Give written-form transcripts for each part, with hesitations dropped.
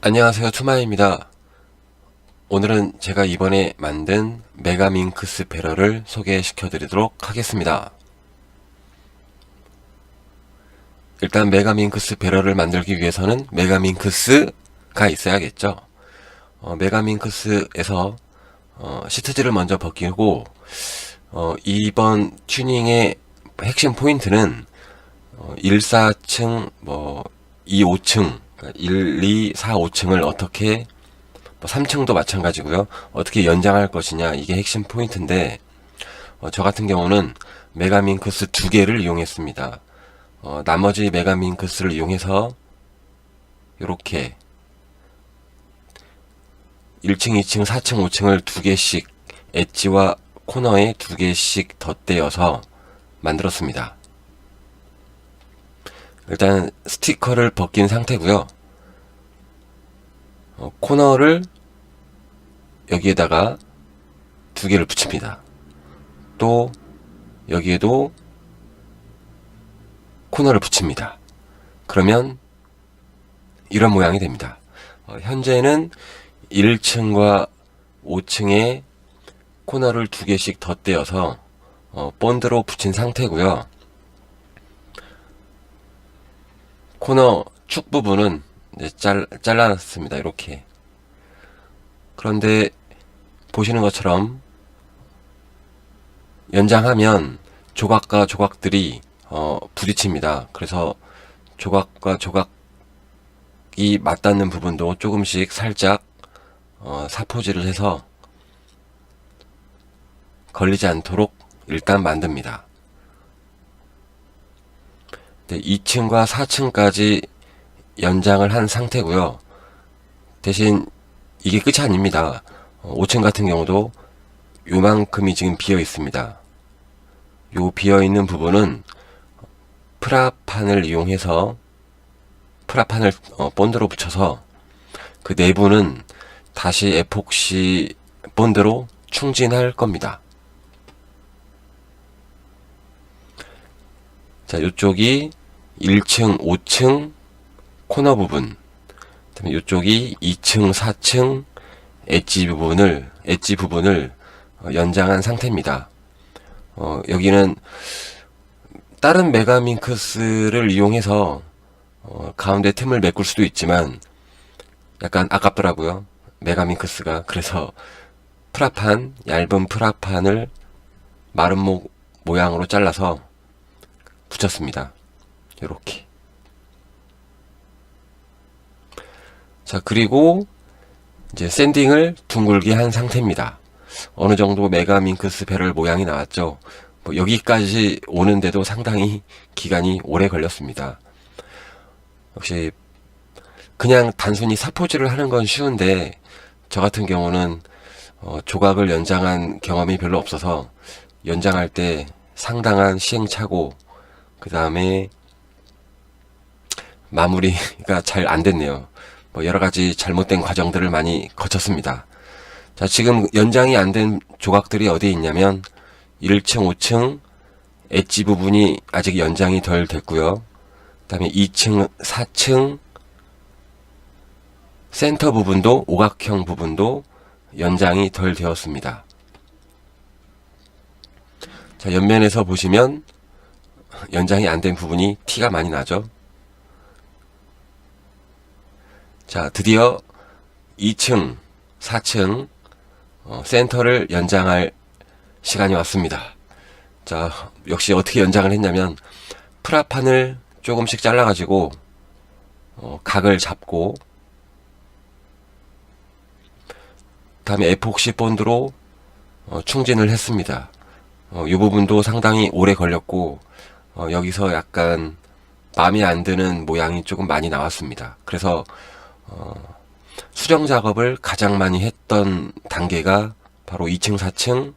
안녕하세요, 투마입니다. 오늘은 제가 이번에 만든 메가밍크스 배럴을 소개시켜 드리도록 하겠습니다. 일단 메가밍크스 배럴을 만들기 위해서는 메가밍크스가 있어야겠죠. 메가밍크스에서 시트지를 먼저 벗기고, 이번 튜닝의 핵심 포인트는 1, 4층, 2, 5층, 1, 2, 4, 5층을 어떻게 3층도 마찬가지고요. 어떻게 연장할 것이냐, 이게 핵심 포인트인데, 저 같은 경우는 메가밍크스 2개를 이용했습니다. 나머지 메가밍크스를 이용해서 이렇게 1층, 2층, 4층, 5층을 2개씩 엣지와 코너에 2개씩 덧대어서 만들었습니다. 일단 스티커를 벗긴 상태고요. 코너를 여기에다가 2개를 붙입니다. 또 여기에도 코너를 붙입니다. 그러면 이런 모양이 됩니다. 현재는 1층과 5층에 코너를 2개씩 덧대어서 본드로 붙인 상태고요. 코너 축 부분은 잘라놨습니다. 이렇게. 그런데 보시는 것처럼 연장하면 조각과 조각들이 부딪힙니다. 그래서 조각과 조각이 맞닿는 부분도 조금씩 살짝 사포질을 해서 걸리지 않도록 일단 만듭니다. 2층과 4층까지 연장을 한 상태고요. 대신 이게 끝이 아닙니다. 5층 같은 경우도 요만큼이 지금 비어 있습니다. 요 비어 있는 부분은 프라판을 이용해서 프라판을 본드로 붙여서 그 내부는 다시 에폭시 본드로 충진할 겁니다. 자, 요쪽이 1층, 5층 코너 부분, 그다음에 요쪽이 2층, 4층 엣지 부분을 연장한 상태입니다. 여기는 다른 메가밍크스를 이용해서 가운데 틈을 메꿀 수도 있지만 약간 아깝더라고요. 메가밍크스가. 그래서 얇은 프라판을 마른 모양으로 잘라서 붙였습니다. 이렇게. 자, 그리고 이제 샌딩을 둥글게 한 상태입니다. 어느 정도 메가밍크스 배럴 모양이 나왔죠. 여기까지 오는데도 상당히 기간이 오래 걸렸습니다. 역시 그냥 단순히 사포질을 하는 건 쉬운데 저 같은 경우는 조각을 연장한 경험이 별로 없어서 연장할 때 상당한 시행착오, 그 다음에 마무리가 잘 안 됐네요. 여러가지 잘못된 과정들을 많이 거쳤습니다. 자, 지금 연장이 안 된 조각들이 어디에 있냐면 1층, 5층 엣지 부분이 아직 연장이 덜 됐고요. 그 다음에 2층, 4층 센터 부분도, 오각형 부분도 연장이 덜 되었습니다. 자, 옆면에서 보시면 연장이 안 된 부분이 티가 많이 나죠. 자, 드디어 2층, 4층 센터를 연장할 시간이 왔습니다. 자, 역시 어떻게 연장을 했냐면 프라판을 조금씩 잘라가지고 각을 잡고 다음에 에폭시 본드로 충진을 했습니다. 이 부분도 상당히 오래 걸렸고 여기서 약간 마음에 안 드는 모양이 조금 많이 나왔습니다. 그래서 수정 작업을 가장 많이 했던 단계가 바로 2층, 4층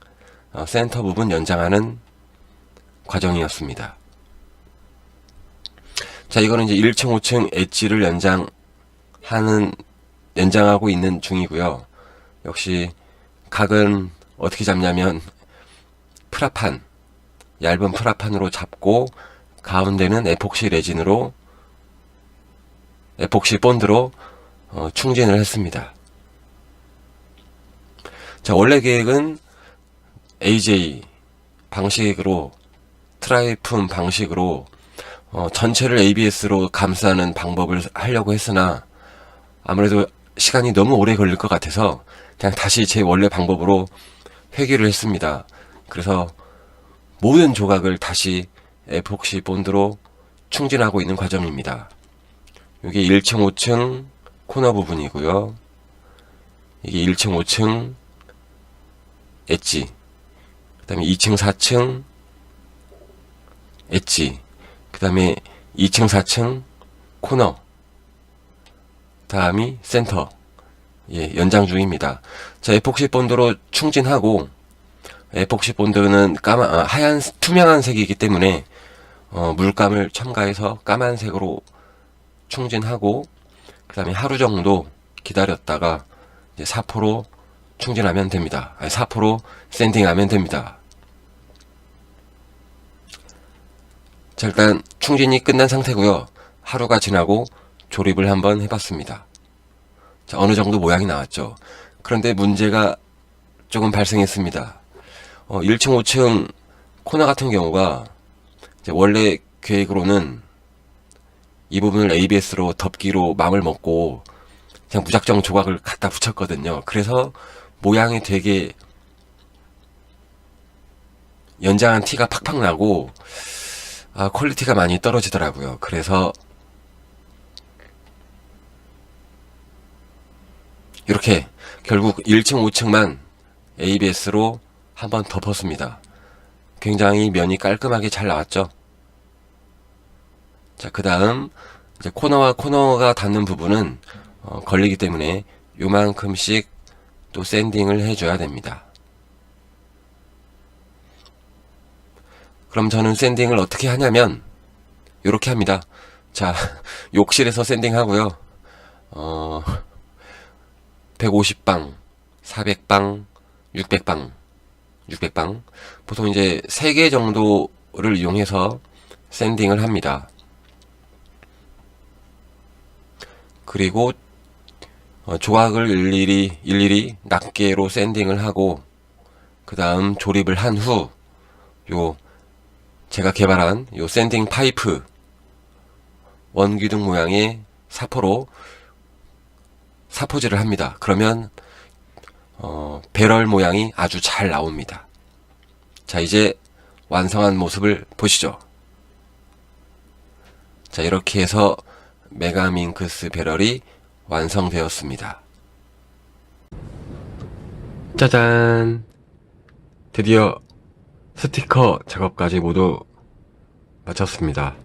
센터 부분 연장하는 과정이었습니다. 자, 이거는 이제 1층, 5층 엣지를 연장하고 있는 중이고요. 역시 각은 어떻게 잡냐면 얇은 프라판으로 잡고 가운데는 에폭시 본드로 충진을 했습니다. 자, 원래 계획은 AJ 방식으로, 트라이품 방식으로 전체를 ABS로 감싸는 방법을 하려고 했으나 아무래도 시간이 너무 오래 걸릴 것 같아서 그냥 다시 제 원래 방법으로 회귀를 했습니다. 그래서 모든 조각을 다시 에폭시 본드로 충진하고 있는 과정입니다. 이게 1층, 5층 코너 부분이고요. 이게 1층, 5층 엣지, 그 다음에 2층, 4층 엣지, 그 다음에 2층, 4층 코너, 다음이 센터. 예, 연장 중입니다. 자, 에폭시 본드로 충진하고, 에폭시 본드는 하얀 투명한 색이기 때문에 물감을 첨가해서 까만색으로 충진하고, 그 다음에 하루 정도 기다렸다가 이제 사포로 충진하면 됩니다. 사포로 샌딩하면 됩니다. 자, 일단 충진이 끝난 상태고요. 하루가 지나고 조립을 한번 해봤습니다. 자, 어느 정도 모양이 나왔죠. 그런데 문제가 조금 발생했습니다. 1층, 5층 코너 같은 경우가 이제 원래 계획으로는 이 부분을 ABS로 덮기로 마음을 먹고 그냥 무작정 조각을 갖다 붙였거든요. 그래서 모양이 되게 연장한 티가 팍팍 나고 퀄리티가 많이 떨어지더라고요. 그래서 이렇게 결국 1층, 5층만 ABS로 한번 덮었습니다. 굉장히 면이 깔끔하게 잘 나왔죠. 자, 그 다음 이제 코너와 코너가 닿는 부분은 걸리기 때문에 요만큼씩 또 샌딩을 해줘야 됩니다. 그럼 저는 샌딩을 어떻게 하냐면 이렇게 합니다. 자, 욕실에서 샌딩 하고요. 150방, 400방, 600방 보통 이제 3개 정도를 이용해서 샌딩을 합니다. 그리고 조각을 일일이 낱개로 샌딩을 하고 그 다음 조립을 한 후 제가 개발한 샌딩 파이프 원기둥 모양의 사포로 사포질을 합니다. 그러면 배럴 모양이 아주 잘 나옵니다. 자, 이제 완성한 모습을 보시죠. 자, 이렇게 해서 메가밍크스 배럴이 완성되었습니다. 짜잔! 드디어 스티커 작업까지 모두 마쳤습니다.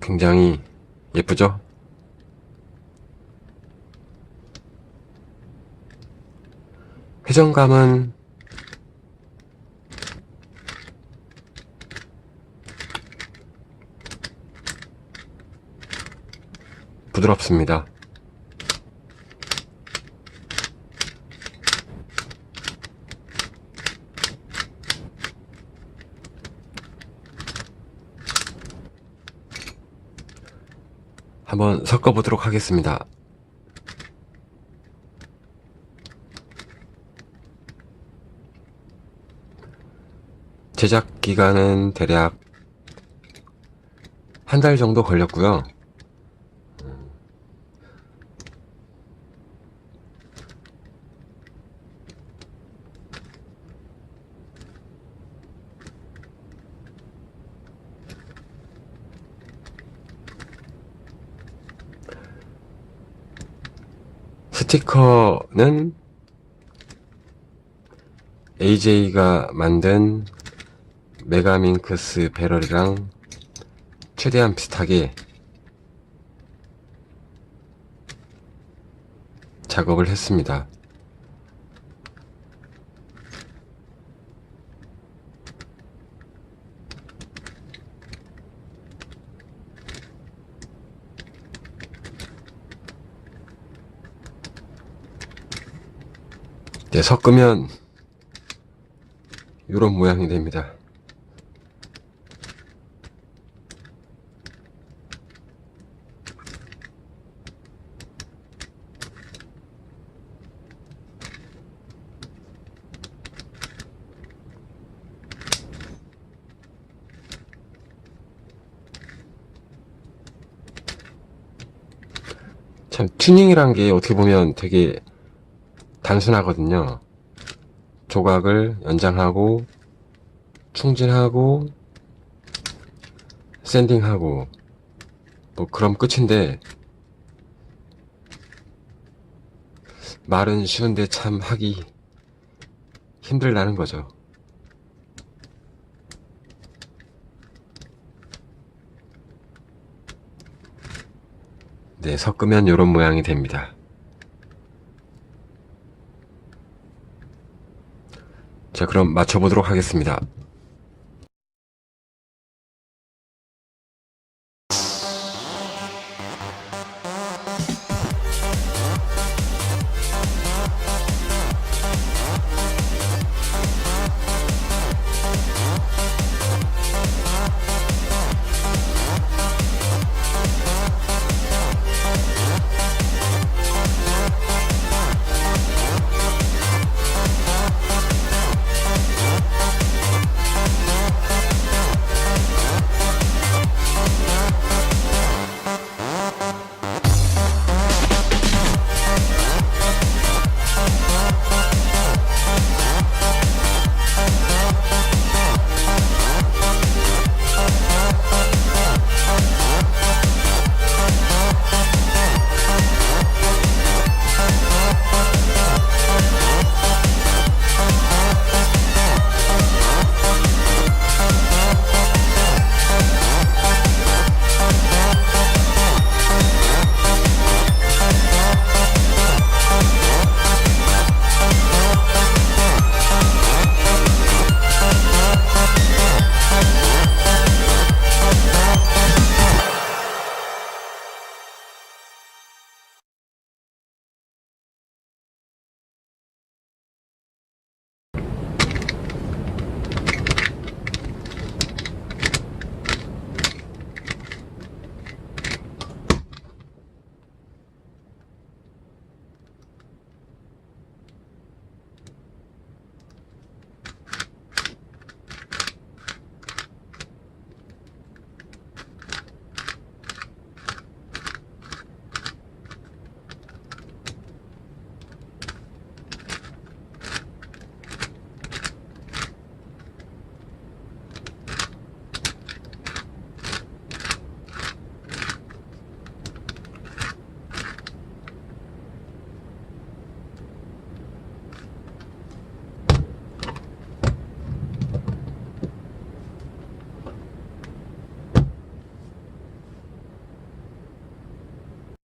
굉장히 예쁘죠? 회전감은 부드럽습니다. 한번 섞어보도록 하겠습니다. 제작 기간은 대략 한 달 정도 걸렸고요. 스티커는 AJ가 만든 메가밍크스 배럴이랑 최대한 비슷하게 작업을 했습니다. 이제 섞으면 이런 모양이 됩니다. 참 튜닝이란 게 어떻게 보면 되게 단순하거든요. 조각을 연장하고 충진하고 샌딩하고 뭐 그럼 끝인데, 말은 쉬운데 참 하기 힘들다는 거죠. 네, 섞으면 이런 모양이 됩니다. 자, 그럼 맞춰보도록 하겠습니다.